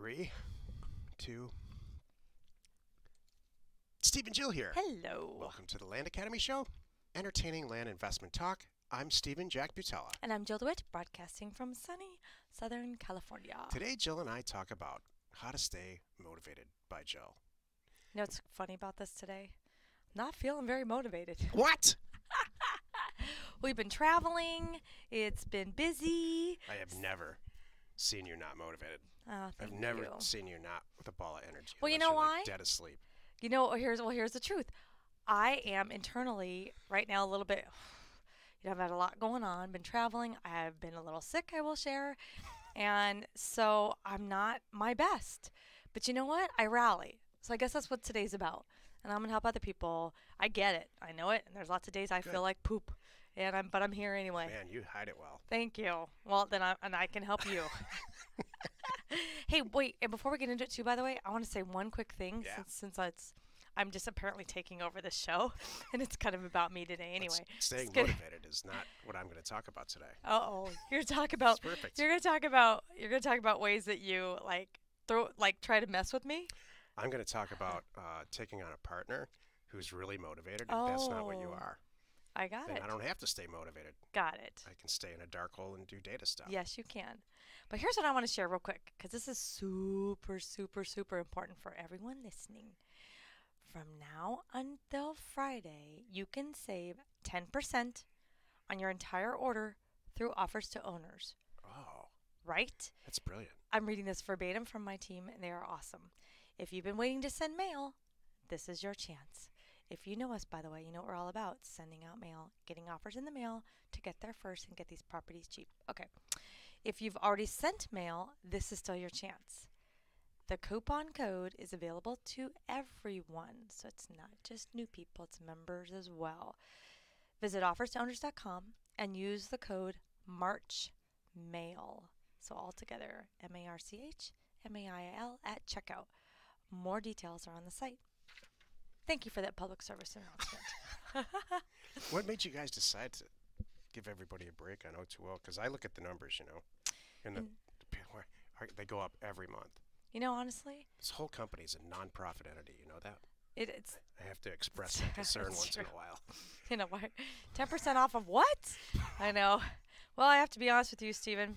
Three, two. Steve and Jill here. Hello. Welcome to the Land Academy Show, entertaining land investment talk. I'm Stephen Jack Butella. And I'm Jill DeWitt, broadcasting from sunny Southern California. Today, Jill and I talk about how to stay motivated by Jill. You know what's funny about this today? Not feeling very motivated. What? We've been traveling. It's been busy. I have never seen you not motivated. Oh, I've thank never you. seen you not with a ball of energy. Well, you unless know you're, why? Like, dead asleep. You know, here's the truth. I am internally right now a little bit. I've had a lot going on. Been traveling. I've been a little sick. I will share, and so I'm not my best. But you know what? I rally. So I guess that's what today's about. And I'm gonna help other people. I get it. I know it. And there's lots of days I Good. feel like poop, but I'm here anyway. Man, you hide it well. Thank you. Well, then I can help you. Hey, wait, and before we get into it too, by the way, I want to say one quick thing Yeah. since I'm just apparently taking over this show, and it's kind of about me today anyway. Staying It's good. motivated is not what I'm going to talk about today. Uh-oh, you're talking about It's perfect. you're gonna talk about ways that you try to mess with me. I'm going to talk about taking on a partner who's really motivated. If that's not what you Oh. are, I got then it. I don't have to stay motivated. Got it. I can stay in a dark hole and do data stuff. Yes, you can. But here's what I want to share real quick, because this is super, super, super important for everyone listening. From now until Friday, you can save 10% on your entire order through offers to owners. Oh, Right? that's brilliant. I'm reading this verbatim from my team, and they are awesome. If you've been waiting to send mail, this is your chance. If you know us, by the way, you know what we're all about: sending out mail, getting offers in the mail to get there first and get these properties cheap. Okay. If you've already sent mail, this is still your chance. The coupon code is available to everyone, so it's not just new people, it's members as well. Visit offerstowners.com and use the code MARCHMAIL. So all together, MARCHMAIL at checkout. More details are on the site. Thank you for that public service announcement. What made you guys decide to give everybody a break on O2O? Because I look at the numbers, and they go up every month. You know, honestly, This whole company is a nonprofit entity. You know that? it's I have to express that concern It's once in true. a while. you know what? 10% off of what? I know. Well, I have to be honest with you, Stephen.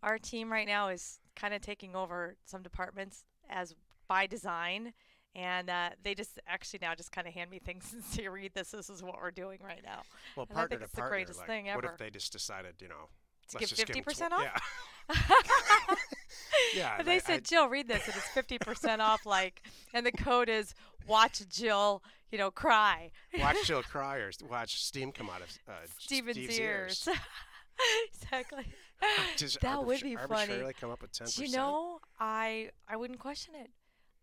Our team right now is kind of taking over some departments as by design, and they just actually now just kind of hand me things and say, "Read this. This is what we're doing right now." Well, And I partner think to it's the partner, greatest like, thing what ever. if they just decided, To let's give just give 'em 50% off? Yeah. Yeah. But they said, "Jill, read this, and it's 50% off." And the code is "Watch Jill, cry." Watch Jill cry or watch steam come out of Steven's Steve's ears. Exactly. Just That would be funny. arbitrarily come up with 10%. Do you know, I wouldn't question it.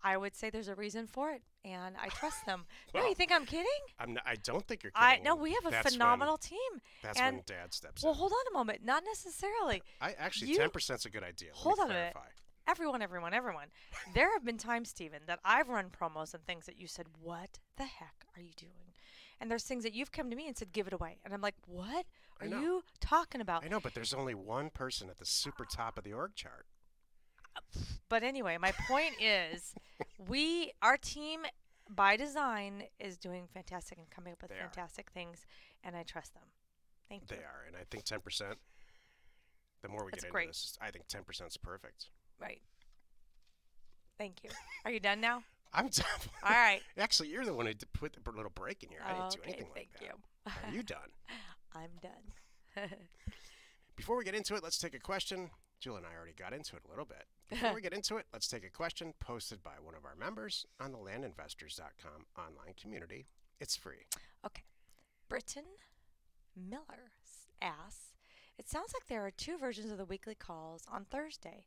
I would say there's a reason for it, and I trust them. No, Well, you think I'm kidding? I don't think you're kidding. No, we have a That's phenomenal team. That's and- when Dad steps Well, in. hold on a moment. Not necessarily. Actually, you- 10%'s a good idea. Let Hold me on a minute. clarify. Everyone. There have been times, Stephen, that I've run promos and things that you said, "What the heck are you doing?" And there's things that you've come to me and said, "Give it away." And I'm like, "What I are know. you talking about?" I know, but there's only one person at the super top of the org chart. But anyway, my point is, our team by design is doing fantastic and coming up with They are. fantastic things, and I trust them. Thank you. They are, and I think 10%. The more we That's get into great. this, I think 10% is perfect. Right. Thank you. Are you done now? I'm done. All right. Actually, you're the one who put the little break in here. I didn't do Okay, anything like thank that. you. Are you done? I'm done. Before we get into it, let's take a question. Jill and I already got into it a little bit. Before we get into it, let's take a question posted by one of our members on the landinvestors.com online community. It's free. Okay. Britton Miller asks, "It sounds like there are two versions of the weekly calls on Thursday.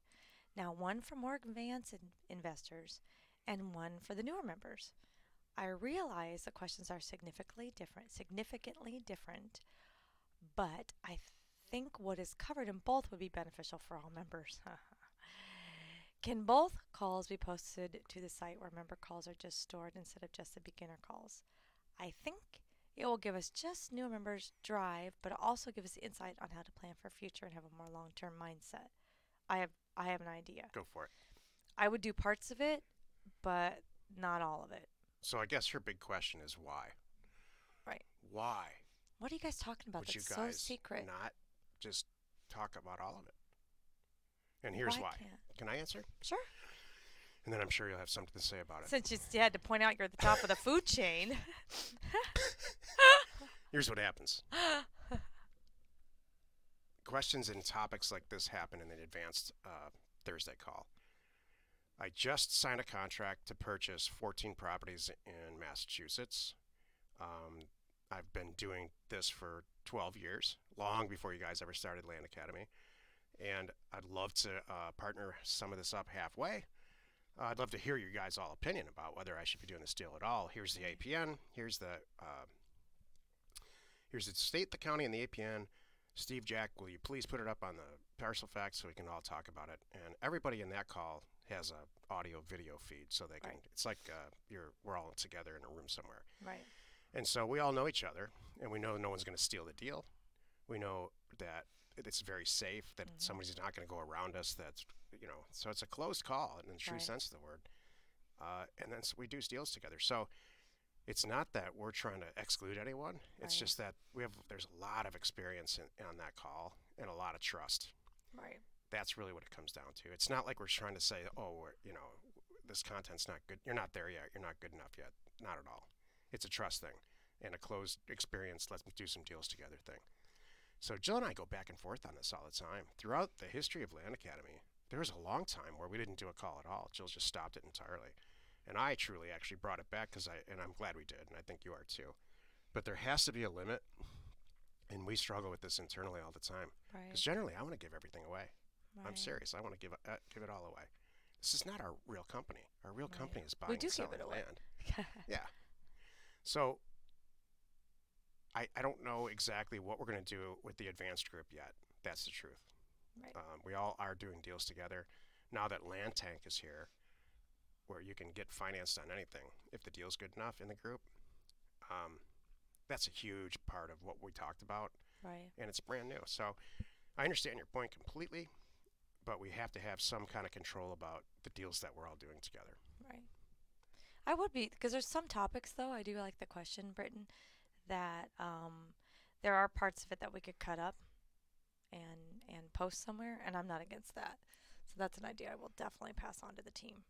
Now, one for more advanced investors and one for the newer members. I realize the questions are significantly different, but I think what is covered in both would be beneficial for all members. Can both calls be posted to the site where member calls are just stored instead of just the beginner calls? I think it will give us just new members drive, but also give us insight on how to plan for future and have a more long-term mindset. I have an idea. Go for it. I would do parts of it, but not all of it. So I guess her big question is why? Right. Why What are you guys talking about? would you That's so guys secret. not just talk about all of it? And here's why. Can't? Can I answer? Sure. And then I'm sure you'll have something to say about it. Since you had to point out you're at the top of the food chain. Here's what happens. Questions and topics like this happen in an advanced Thursday call. I just signed a contract to purchase 14 properties in Massachusetts. I've been doing this for 12 years, long before you guys ever started Land Academy. And I'd love to partner some of this up halfway. I'd love to hear your guys' all opinion about whether I should be doing this deal at all. Here's the APN. Here's the state, the county, and the APN. Steve, Jack, will you please put it up on the parcel fact so we can all talk about it? And everybody in that call has a audio video feed, so they can. Right. It's like we're all together in a room somewhere. Right. And so we all know each other, and we know no one's going to steal the deal. We know that it's very safe, that somebody's not going to go around us. That's, so it's a closed call in the true sense of the word. And then we do deals together. So it's not that we're trying to exclude anyone. It's just that there's a lot of experience on that call and a lot of trust. Right. That's really what it comes down to. It's not like we're trying to say, this content's not good. You're not there yet. You're not good enough yet. Not at all. It's a trust thing and a closed experience. Let's do some deals together thing. So Jill and I go back and forth on this all the time. Throughout the history of Land Academy, there was a long time where we didn't do a call at all. Jill just stopped it entirely. And I truly actually brought it back and I'm glad we did, and I think you are too. But there has to be a limit, and we struggle with this internally all the time. Because generally, I want to give everything away. Right. I'm serious. I want to give it all away. This is not our real company. Our real company is buying and selling land. Yeah. So I don't know exactly what we're going to do with the advanced group yet. That's the truth. Right. We all are doing deals together. Now that Land Tank is here, where you can get financed on anything if the deal's good enough in the group, that's a huge part of what we talked about. Right. And it's brand new. So I understand your point completely, but we have to have some kind of control about the deals that we're all doing together. Right. I would be, because there's some topics, though, I do like the question, Britton, that there are parts of it that we could cut up and post somewhere, and I'm not against that. So that's an idea I will definitely pass on to the team.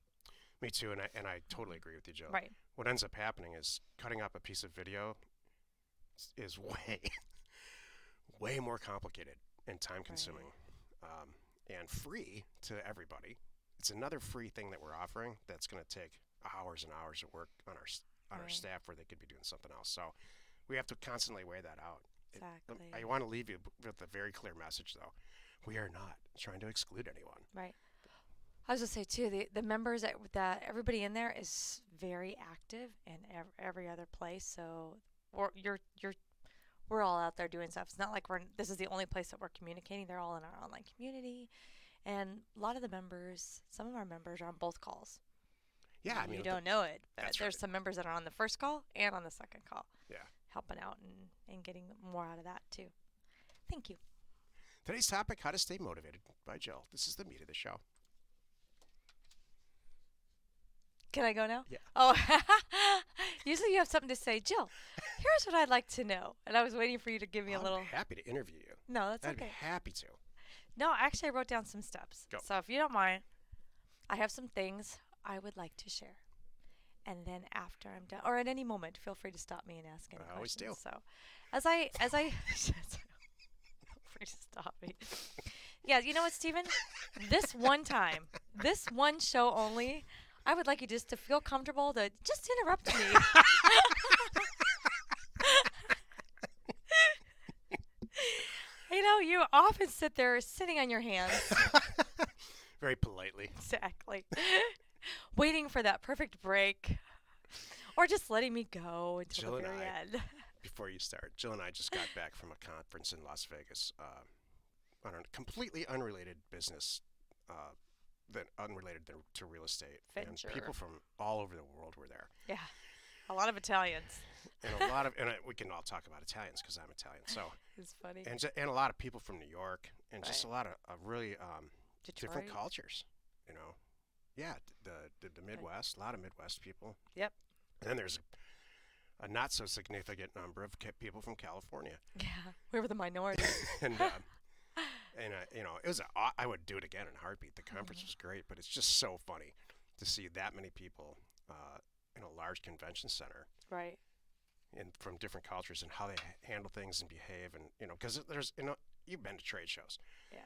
Me too, and I totally agree with you, Jill. Right. What ends up happening is cutting up a piece of video is way more complicated and time-consuming, and free to everybody. It's another free thing that we're offering that's going to take hours and hours of work on our staff where they could be doing something else. So we have to constantly weigh that out. Exactly. I want to leave you with a very clear message, though. We are not trying to exclude anyone. Right. I was going to say, too, the members that everybody in there is very active in every other place. So we're all out there doing stuff. It's not like this is the only place that we're communicating. They're all in our online community. And a lot of the members, some of our members are on both calls. Yeah, I mean, you don't know it, but there's right. some members that are on the first call and on the second call. Yeah. Helping out and getting more out of that, too. Thank you. Today's topic, how to stay motivated by Jill. This is the meat of the show. Can I go now? Yeah. Oh, usually you have something to say. Jill, here's what I'd like to know. And I was waiting for you to give me a little. I'm happy to interview you. No, that's I'd okay. be happy to. No, actually, I wrote down some steps. Go. So if you don't mind, I have some things I would like to share. And then after I'm done, or at any moment, feel free to stop me and ask any questions. I always do. So as I feel free to stop me. Yeah, you know what, Stephen? This one time, this one show only, I would like you just to feel comfortable to just interrupt me. You know, you often sit there sitting on your hands. Very politely. Exactly. Waiting for that perfect break. Or just letting me go until Jill the very end. Before you start, Jill and I just got back from a conference in Las Vegas on a completely unrelated business, unrelated to real estate. Venture. And people from all over the world were there. Yeah. A lot of Italians. And we can all talk about Italians because I'm Italian. So it's funny. And a lot of people from New York and just a lot of really different Detroit. cultures, you know. Yeah, the Midwest, a lot of Midwest people. Yep. And then there's a not so significant number of people from California. Yeah, we were the minority. and you know, I would do it again in a heartbeat. The conference was great, but it's just so funny to see that many people in a large convention center Right. and from different cultures and how they handle things and behave, and you know, because there's, you know, you've been to trade shows. Yeah.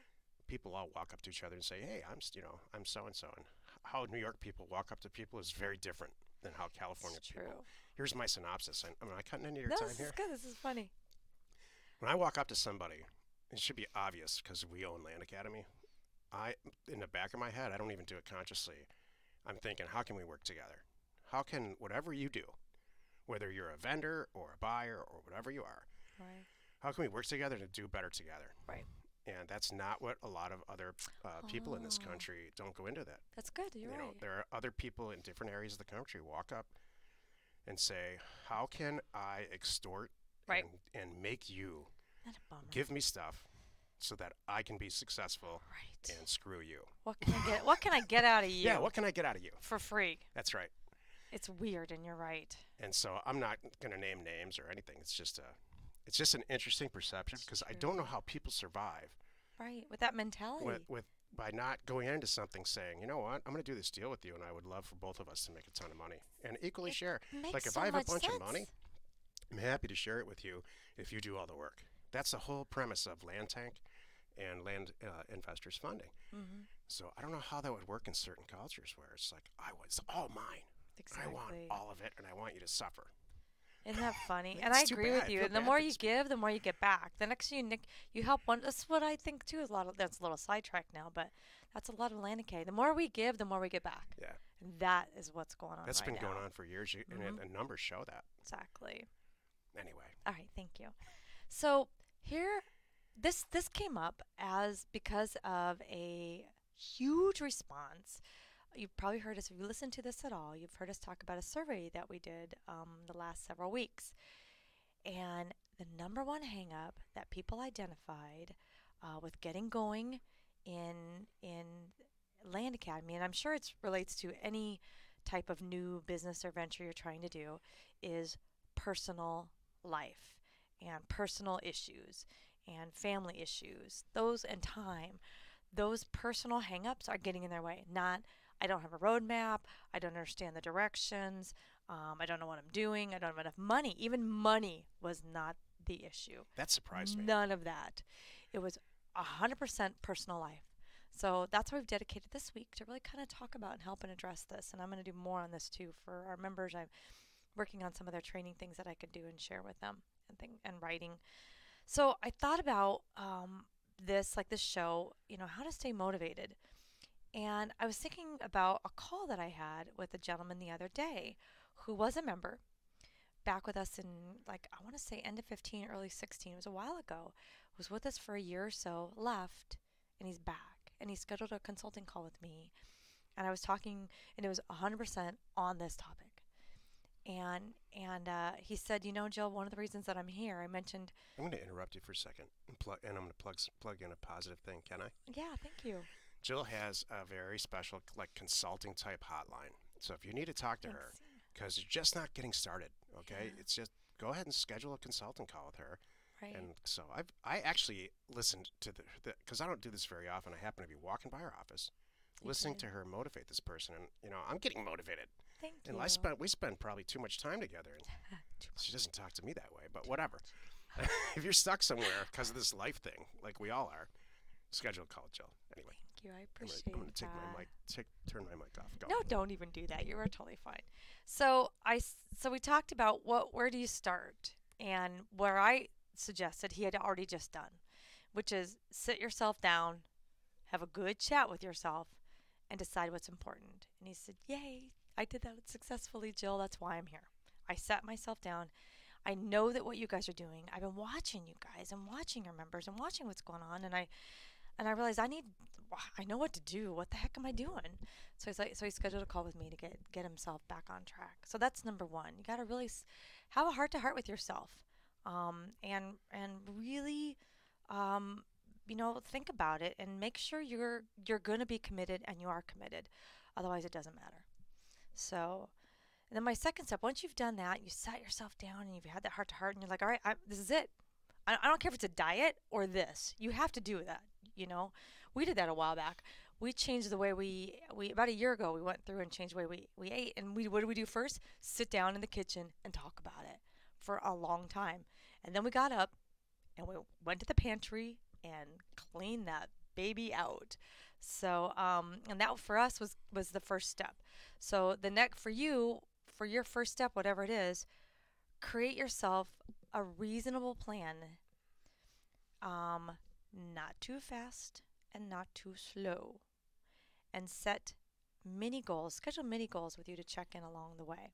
People all walk up to each other and say, "Hey, you know, I'm so and so," and how New York people walk up to people is very different than how California It's people. true. Here's my synopsis. Am I cutting into your No, time this is here? good. This is funny. When I walk up to somebody, it should be obvious because we own Land Academy. In the back of my head, I don't even do it consciously. I'm thinking, how can we work together? How can whatever you do, whether you're a vendor or a buyer or whatever you are, Right. how can we work together to do better together? Right. And that's not what a lot of other people in this Oh, country don't go into that. that's good. You're You know, right. there are other people in different areas of the country walk up and say, "How can I extort Right. and make you Not a bummer. give me stuff so that I can be successful Right. and screw you?" What can I get? What can I get out of you? Yeah, what can I get out of you? For free? That's right. It's weird, and you're right. And so I'm not going to name names or anything. It's just an interesting perception because I don't know how people survive Right. With that mentality. with by not going into something saying, "You know what? I'm going to do this deal with you, and I would love for both of us to make a ton of money and equally It share." makes Like if so I have a much bunch sense. of money, I'm happy to share it with you if you do all the work. That's the whole premise of Land Tank and Land Investors Funding. Mm-hmm. So I don't know how that would work in certain cultures where it's like, I was all mine. I want Exactly. all of it, and I want you to suffer. Isn't that funny? Like, And it's I too agree bad. with I you. feel And the bad more for you these give, the more you get back. The next thing you help one. That's what I think too. Is a lot of that's a little sidetrack now, but that's a lot of land decay. The more we give, the more we get back. Yeah, And that is what's going on that's right been going now. on for years, Mhm. and numbers show that. Exactly. Anyway, All right. Thank you. So here, this came up as because of a huge response. You've probably heard us, if you listen to this at all, you've heard us talk about a survey that we did the last several weeks. And the number one hangup that people identified with getting going in Land Academy, and I'm sure it relates to any type of new business or venture you're trying to do, is personal life and personal issues and family issues. Those and time. Those personal hangups are getting in their way. Not, I don't have a roadmap. I don't understand the directions. I don't know what I'm doing. I don't have enough money. Even money was not the issue. that surprised me. None of that. It was 100% personal life. So that's what we've dedicated this week to really kind of talk about and help and address this. And I'm going to do more on this too for our members. I'm working on some of their training things that I could do and share with them and writing. So I thought about this show, how to stay motivated. And I was thinking about a call that I had with a gentleman the other day who was a member back with us in, like, I want to say end of 15, early 16. It was a while ago. Was with us for a year or so, left, and he's back. And he scheduled a consulting call with me. And I was talking, and it was 100% on this topic. And he said, Jill, one of the reasons that I'm here, I mentioned. I'm going to interrupt you for a second, and I'm going to plug in a positive thing. Can I? Yeah, thank you. Jill has a very special, like, consulting type hotline. So if you need to talk to her, Thanks. because you're just not getting started, okay? Yeah. It's just go ahead and schedule a consulting call with her. Right. And so I actually listened to because I don't do this very often. I happen to be walking by her office, listening did. to her motivate this person, and I'm getting motivated. Thank And you. we spend probably too much time together, and she doesn't talk to me that way. But whatever. If you're stuck somewhere because of this life thing, like we all are, schedule a call, Jill. Anyway, Thank you. I I'm appreciate gonna take that. my mic, turn my mic off. Go. No, don't even do that. You are totally fine. So we talked about where do you start, and where I suggested he had already just done, which is sit yourself down, have a good chat with yourself, and decide what's important. And he said, "Yay, I did that successfully, Jill. That's why I'm here. I sat myself down. I know that what you guys are doing. I've been watching you guys and watching your members and watching what's going on, and I realized I know what to do. What the heck am I doing?" So he scheduled a call with me to get himself back on track. So that's number one. You got to really have a heart to heart with yourself, and really, think about it and make sure you're going to be committed and you are committed. Otherwise, it doesn't matter. So, and then my second step, once you've done that, you sat yourself down and you've had that heart to heart, and you're like, all right, this is it. I don't care if it's a diet or this. You have to do that. You know, we did that a while back. We changed the way we about a year ago. We went through and changed the way we ate. And what did we do first? Sit down in the kitchen and talk about it for a long time. And then we got up and we went to the pantry and cleaned that baby out. So, and that for us was the first step. So the next for you, for your first step, whatever it is, create yourself a reasonable plan. Not too fast and not too slow, and set mini goals. Schedule mini goals with you to check in along the way.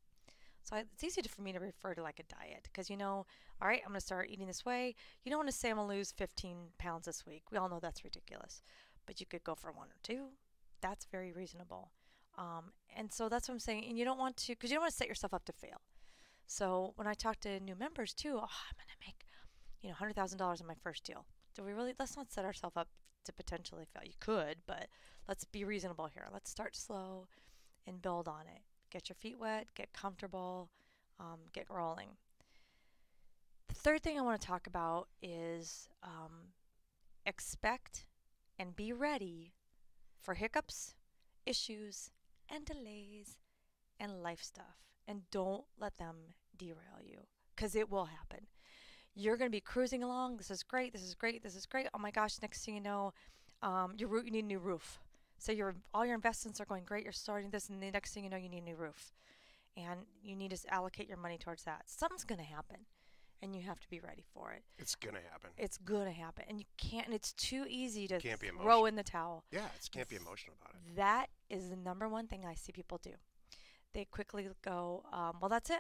So it's easy for me to refer to like a diet because all right, I'm going to start eating this way. You don't want to say I'm going to lose 15 pounds this week. We all know that's ridiculous. But you could go for one or two. That's very reasonable. And so that's what I'm saying. And you don't want to, because you don't want to set yourself up to fail. So when I talk to new members too, oh, I'm going to make, $100,000 in my first deal. Do we really? Let's not set ourselves up to potentially fail. You could, but let's be reasonable here. Let's start slow and build on it. Get your feet wet, get comfortable, get rolling. The third thing I want to talk about is expect and be ready for hiccups, issues, and delays and life stuff. And don't let them derail you because it will happen. You're going to be cruising along. This is great. This is great. This is great. Oh my gosh! Next thing you know, you need a new roof. So all your investments are going great. You're starting this, and the next thing you know, you need a new roof, and you need to allocate your money towards that. Something's going to happen, and you have to be ready for it. It's gonna happen. It's going to happen, and you can't. And it's too easy to Can't be throw in the towel. Yeah, it can't be emotional about it. That is the number one thing I see people do. They quickly go, well, that's it.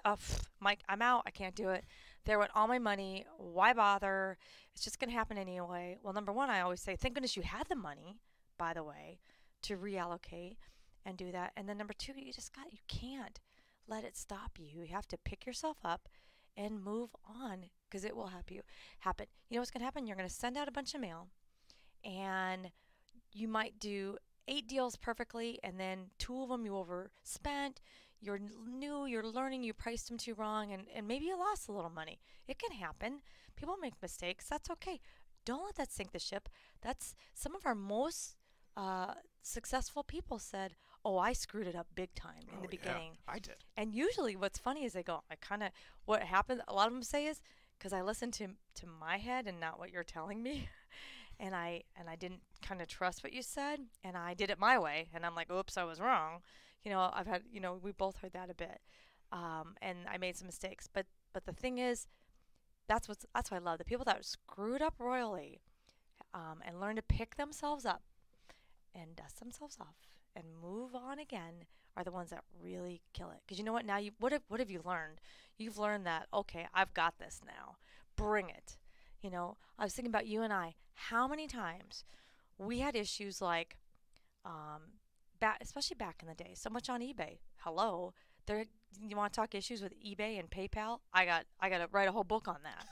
Mike, I'm out. I can't do it. There went all my money. Why bother? It's just going to happen anyway. Well, number one, I always say, thank goodness you had the money, by the way, to reallocate and do that. And then number two, you can't let it stop you. You have to pick yourself up and move on because it will happen. You know what's going to happen? You're going to send out a bunch of mail and you might do 8 deals perfectly and then 2 of them you overspent. You're new, you're learning, you priced them too wrong, and maybe you lost a little money. It can happen. People make mistakes. That's okay. Don't let that sink the ship. That's some of our most successful people said, oh, I screwed it up big time in the beginning. Yeah, I did. And usually what's funny is they go, what happened, a lot of them say is, because I listened to my head and not what you're telling me. And I didn't kind of trust what you said, and I did it my way, and I'm like, oops, I was wrong. I've had, we both heard that a bit, and I made some mistakes. But the thing is, that's what I love. The people that screwed up royally, and learn to pick themselves up, and dust themselves off, and move on again, are the ones that really kill it. Because you know what? Now what have you learned? You've learned that okay, I've got this now. Bring it. I was thinking about you and I. How many times we had issues like, especially back in the day, so much on eBay. Hello, you want to talk issues with eBay and PayPal? I got to write a whole book on that.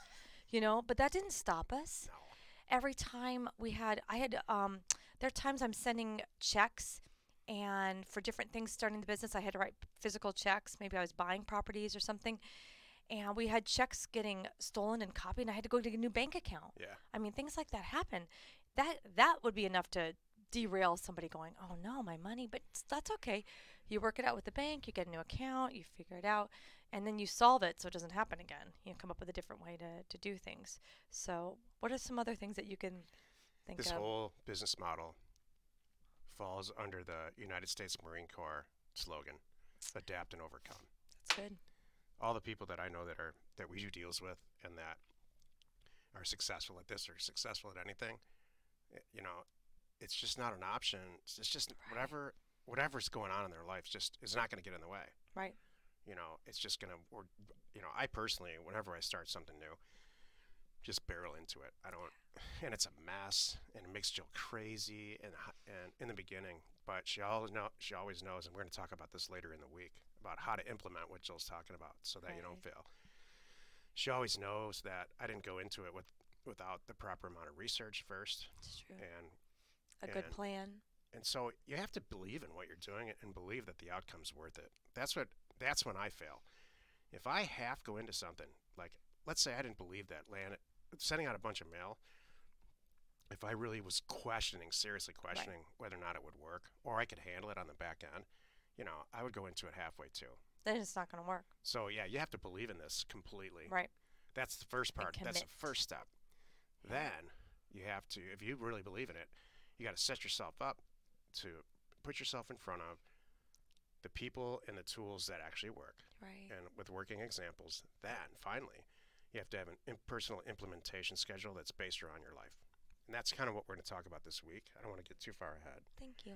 But that didn't stop us. No. Every time there are times I'm sending checks, and for different things starting the business, I had to write physical checks. Maybe I was buying properties or something. And we had checks getting stolen and copied, and I had to go get a new bank account. Yeah. I mean, things like that happen. That would be enough to derail somebody going, oh no, my money. But that's okay. You work it out with the bank, you get a new account, you figure it out, and then you solve it so it doesn't happen again. You come up with a different way to do things. So what are some other things that you can think of? This whole business model falls under the United States Marine Corps slogan, adapt and overcome. That's good. All the people that I know that we do deals with and that are successful at this or successful at anything, it's just not an option. It's just Right. whatever's going on in their life just is not going to get in the way. Right. It's just going to, I personally, whenever I start something new, just barrel into it. And it's a mess and it makes Jill crazy and in the beginning, but she always knows, and we're going to talk about this later in the week, about how to implement what Jill's talking about so that you don't fail. She always knows that I didn't go into it without the proper amount of research first. It's true. And a good plan. And so you have to believe in what you're doing and believe that the outcome's worth it. That's when I fail. If I half go into something, like let's say I didn't believe that land sending out a bunch of mail, if I really was seriously questioning whether or not it would work or I could handle it on the back end, I would go into it halfway too. Then it's not going to work. So yeah, you have to believe in this completely. Right. That's the first part. That's the Commit. first step. Yeah. Then you have to, if you really believe in it, you got to set yourself up to put yourself in front of the people and the tools that actually work. Right. And with working examples, then finally, you have to have an impersonal implementation schedule that's based around your life. And that's kind of what we're going to talk about this week. I don't want to get too far ahead. Thank you.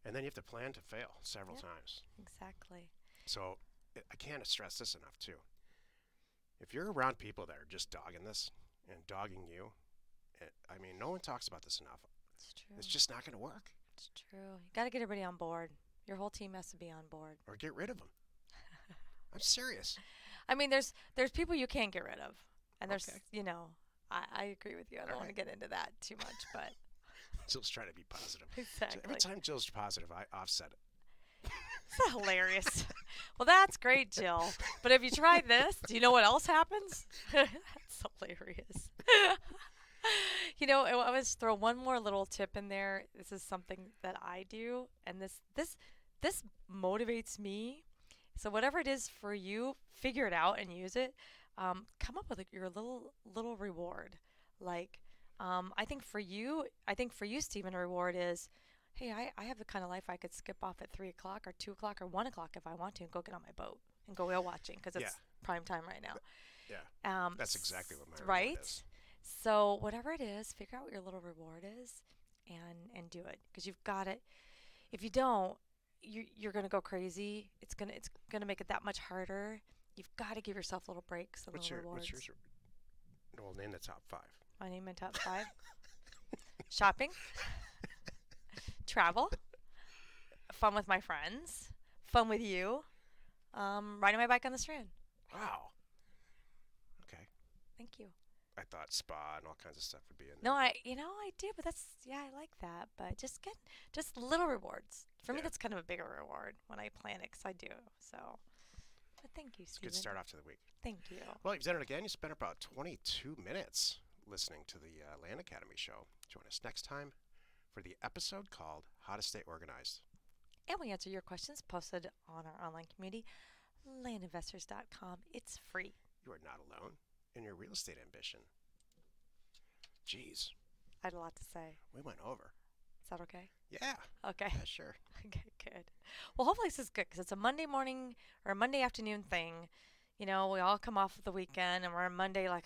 And then you have to plan to fail several times. Exactly. So I can't stress this enough, too. If you're around people that are just dogging this and dogging you, I mean, no one talks about this enough. It's true. It's just not going to work. It's true. You got to get everybody on board. Your whole team has to be on board. Or get rid of them. I'm serious. I mean, there's people you can't get rid of, and there's Okay. I agree with you. I don't want to get into that too much, but Jill's trying to be positive. exactly. Every time Jill's positive, I offset it. It's hilarious. Well, that's great, Jill. But if you try this, do you know what else happens? That's hilarious. I always throw one more little tip in there. This is something that I do, and this motivates me. So whatever it is for you, figure it out and use it. Come up with your little reward. Like, I think for you, Stephen, a reward is, hey, I have the kind of life I could skip off at 3 o'clock or 2 o'clock or 1 o'clock if I want to and go get on my boat and go whale watching because it's prime time right now. Yeah, that's exactly what my reward right? is. So whatever it is, figure out what your little reward is and do it because you've got it. If you don't, you're gonna go crazy. It's gonna make it that much harder. You've got to give yourself little breaks and little rewards. What's yours? Well, name the top 5. I name my top 5. Shopping, travel, fun with my friends, fun with you, riding my bike on the Strand. Wow. Okay. Thank you. I thought spa and all kinds of stuff would be in there. No, I do, but I like that. But just little rewards. For me, that's kind of a bigger reward when I plan it, 'cause I do. So, but thank you, It's a Stephen. good start off to the week. Thank you. Well, you've done it again. You spent about 22 minutes listening to the Land Academy show. Join us next time for the episode called How to Stay Organized. And we answer your questions posted on our online community, landinvestors.com. It's free. You are not alone in your real estate ambition. Jeez, I had a lot to say. we went over. Is that okay? Yeah. Okay. Yeah, sure. Okay, good. Well, hopefully this is good because it's a Monday morning or a Monday afternoon thing. We all come off of the weekend and we're on Monday like,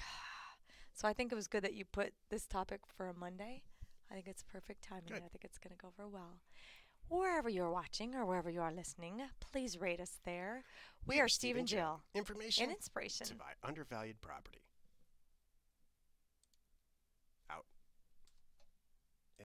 so I think it was good that you put this topic for a Monday. I think it's perfect timing. Good. I think it's going to go over well. Wherever you're watching or wherever you are listening, please rate us there. We are Steve and Jill. Information And inspiration. to buy undervalued property.